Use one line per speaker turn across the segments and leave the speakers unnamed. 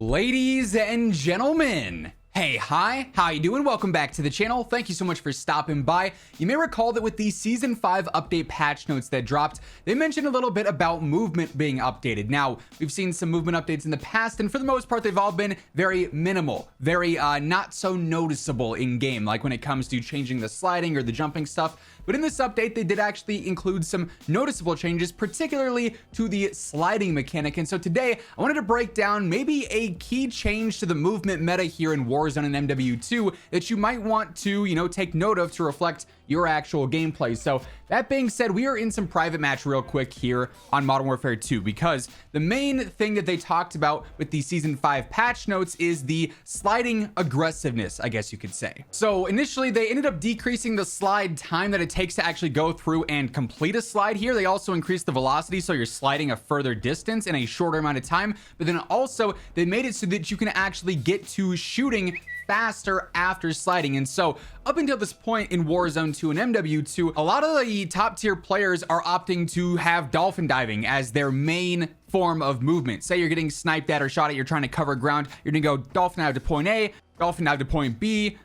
Ladies and gentlemen, hey, hi, how you doing? Welcome back to the channel. Thank you so much for stopping by. You may recall that with the Season 5 update patch notes that dropped, they mentioned a little bit about movement being updated. Now, we've seen some movement updates in the past, and for the most part, they've all been very minimal, very not so noticeable in game, like when it comes to changing the sliding or the jumping stuff. But in this update, they did actually include some noticeable changes, particularly to the sliding mechanic. And so today, I wanted to break down maybe a key change to the movement meta here in Warzone and MW2 that you might want to, take note of to reflect your actual gameplay. So that being said, we are in some private match real quick here on Modern Warfare 2, because the main thing that they talked about with the Season 5 patch notes is the sliding aggressiveness, I guess you could say. So initially, they ended up decreasing the slide time that it takes to actually go through and complete a slide here. They also increased the velocity, so you're sliding a further distance in a shorter amount of time. But then also, they made it so that you can actually get to shooting faster after sliding. And so up until this point in Warzone 2 and MW2, a lot of the top tier players are opting to have dolphin diving as their main form of movement. Say you're getting sniped at or shot at, you're trying to cover ground, you're gonna go dolphin dive to point A, dolphin dive to point B,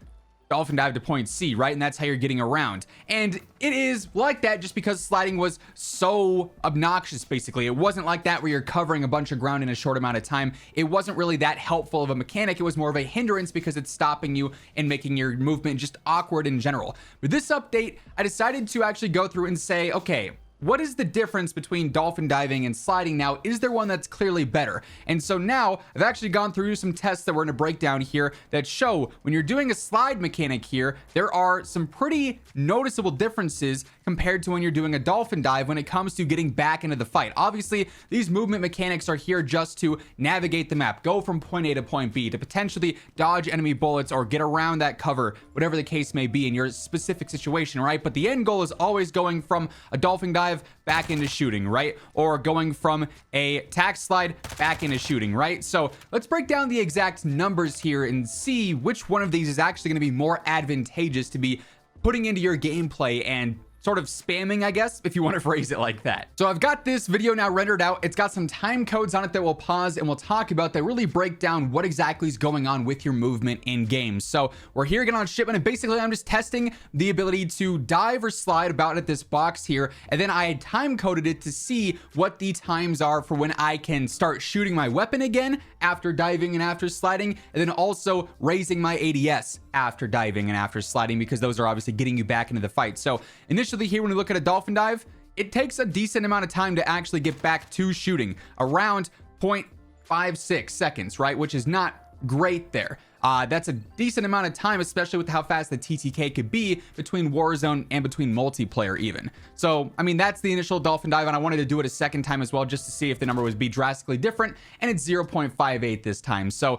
dolphin dive to point C, right? And that's how you're getting around. And it is like that just because sliding was so obnoxious, basically. It wasn't like that where you're covering a bunch of ground in a short amount of time. It wasn't really that helpful of a mechanic. It was more of a hindrance because it's stopping you and making your movement just awkward in general. With this update, I decided to actually go through and say, okay, what is the difference between dolphin diving and sliding now? Is there one that's clearly better? And so now I've actually gone through some tests that we're going to break down here that show when you're doing a slide mechanic here, there are some pretty noticeable differences compared to when you're doing a dolphin dive when it comes to getting back into the fight. Obviously, these movement mechanics are here just to navigate the map, go from point A to point B, to potentially dodge enemy bullets or get around that cover, whatever the case may be in your specific situation, right? But the end goal is always going from a dolphin dive back into shooting, right? Or going from a tack slide back into shooting, right? So let's break down the exact numbers here and see which one of these is actually going to be more advantageous to be putting into your gameplay and sort of spamming, I guess, if you want to phrase it like that. So I've got this video now rendered out. It's got some time codes on it that we'll pause and we'll talk about that really break down what exactly is going on with your movement in games. So we're here again on shipment, and basically I'm just testing the ability to dive or slide about at this box here, and then I time coded it to see what the times are for when I can start shooting my weapon again after diving and after sliding, and then also raising my ADS after diving and after sliding, because those are obviously getting you back into the fight. So initially here, when we look at a dolphin dive, it takes a decent amount of time to actually get back to shooting, around 0.56 seconds, right? Which is not great there. That's a decent amount of time, especially with how fast the TTK could be between Warzone and between multiplayer even. So, I mean, that's the initial dolphin dive, and I wanted to do it a second time as well just to see if the number would be drastically different, and it's 0.58 this time. So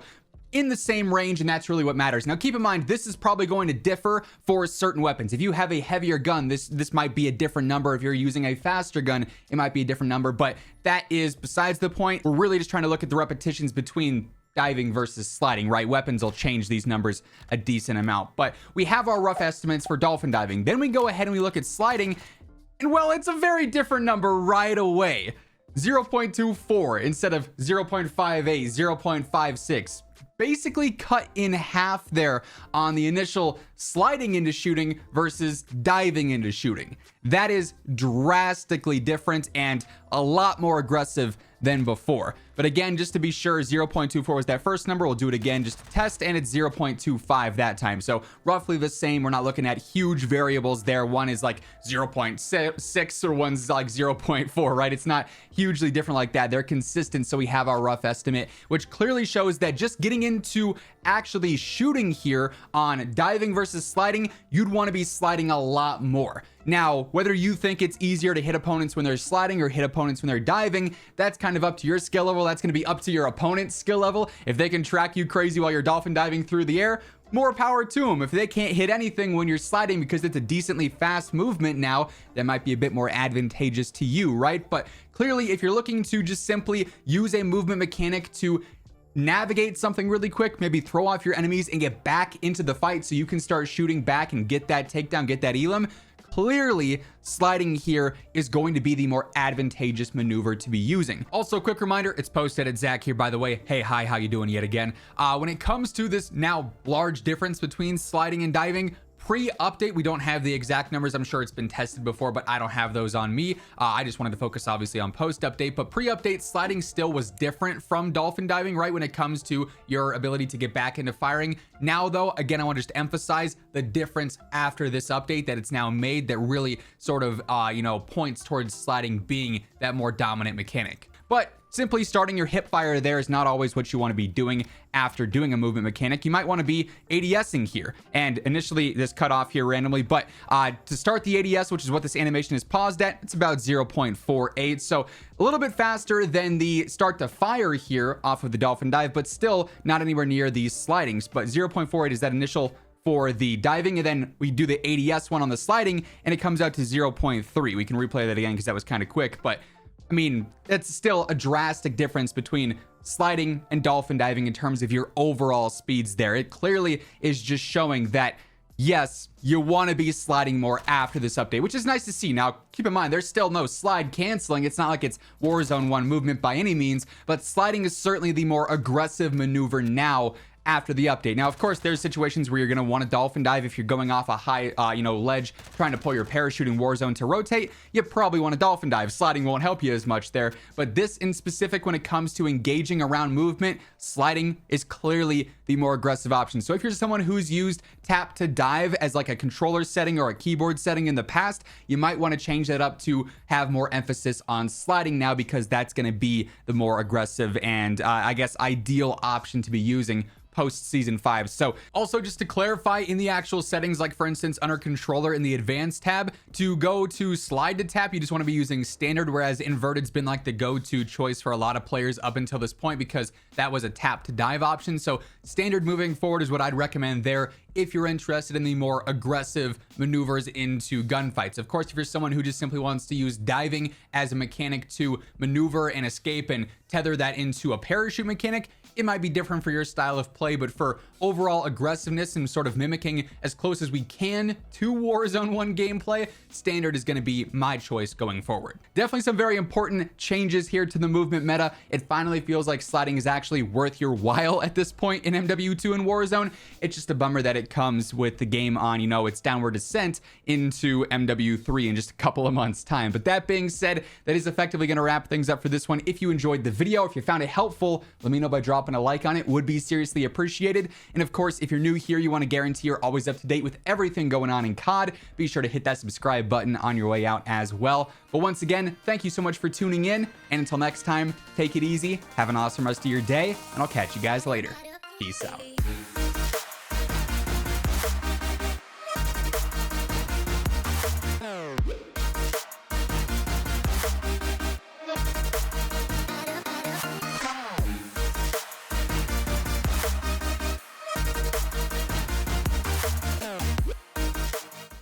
in the same range, and that's really what matters. Now keep in mind, this is probably going to differ for certain weapons. If you have a heavier gun, this might be a different number. If you're using a faster gun, it might be a different number, but that is besides the point. We're really just trying to look at the repetitions between diving versus sliding, right? Weapons will change these numbers a decent amount, but we have our rough estimates for dolphin diving. Then we go ahead and we look at sliding, and well, it's a very different number right away. 0.24 instead of 0.58, 0.56. Basically cut in half there on the initial sliding into shooting versus diving into shooting. That is drastically different and a lot more aggressive than before. But again, just to be sure, 0.24 was that first number. We'll do it again just to test, and it's 0.25 that time. So roughly the same. We're not looking at huge variables there. One is like 0.6 or one's like 0.4, right? It's not hugely different like that. They're consistent, so we have our rough estimate, which clearly shows that just getting into actually shooting here on diving versus sliding, you'd want to be sliding a lot more. Now, whether you think it's easier to hit opponents when they're sliding or hit opponents when they're diving, that's kind of up to your skill level. That's going to be up to your opponent's skill level. If they can track you crazy while you're dolphin diving through the air, more power to them. If they can't hit anything when you're sliding because it's a decently fast movement now, that might be a bit more advantageous to you, right? But clearly, if you're looking to just simply use a movement mechanic to navigate something really quick, maybe throw off your enemies and get back into the fight so you can start shooting back and get that takedown, get that elim, clearly sliding here is going to be the more advantageous maneuver to be using. Also, quick reminder, it's post-edit Zach here, by the way. Hey, hi, how you doing yet again? When it comes to this now large difference between sliding and diving, pre-update, we don't have the exact numbers. I'm sure it's been tested before, but I don't have those on me. I just wanted to focus obviously on post-update, but pre-update sliding still was different from dolphin diving, right? When it comes to your ability to get back into firing. Now though, again, I want to just emphasize the difference after this update that it's now made that really sort of, points towards sliding being that more dominant mechanic. But simply starting your hip fire there is not always what you want to be doing after doing a movement mechanic. You might want to be ADSing here. And initially this cut off here randomly, but to start the ADS, which is what this animation is paused at, it's about 0.48. So a little bit faster than the start to fire here off of the dolphin dive, but still not anywhere near these slidings. But 0.48 is that initial for the diving, and then we do the ADS one on the sliding and it comes out to 0.3. We can replay that again because that was kind of quick, but I mean, it's still a drastic difference between sliding and dolphin diving in terms of your overall speeds there. It clearly is just showing that, yes, you want to be sliding more after this update, which is nice to see. Now, keep in mind, there's still no slide canceling. It's not like it's Warzone 1 movement by any means, but sliding is certainly the more aggressive maneuver now after the update. Now, of course, there's situations where you're going to want to dolphin dive if you're going off a high, ledge, trying to pull your parachute in Warzone to rotate. You probably want to dolphin dive. Sliding won't help you as much there. But this in specific, when it comes to engaging around movement, sliding is clearly the more aggressive option. So if you're someone who's used tap to dive as like a controller setting or a keyboard setting in the past, you might want to change that up to have more emphasis on sliding now, because that's going to be the more aggressive and I guess ideal option to be using post season 5. So also just to clarify, in the actual settings, like for instance under controller in the advanced tab, to go to slide to tap, you just want to be using standard, whereas inverted's been like the go-to choice for a lot of players up until this point because that was a tap to dive option. So standard moving forward is what I'd recommend there if you're interested in the more aggressive maneuvers into gunfights. Of course, if you're someone who just simply wants to use diving as a mechanic to maneuver and escape and tether that into a parachute mechanic, it might be different for your style of play, but for overall aggressiveness and sort of mimicking as close as we can to Warzone 1 gameplay, standard is going to be my choice going forward. Definitely some very important changes here to the movement meta. It finally feels like sliding is actually worth your while at this point in MW2 and Warzone. It's just a bummer that it comes with the game on, its downward descent into MW3 in just a couple of months time. But that being said, that is effectively going to wrap things up for this one. If you enjoyed the video, if you found it helpful, let me know by dropping a like on it. Would be seriously appreciated. And of course, if you're new here, you want to guarantee you're always up to date with everything going on in COD, be sure to hit that subscribe button on your way out as well. But once again, thank you so much for tuning in, and until next time, take it easy, have an awesome rest of your day, and I'll catch you guys later. Peace out.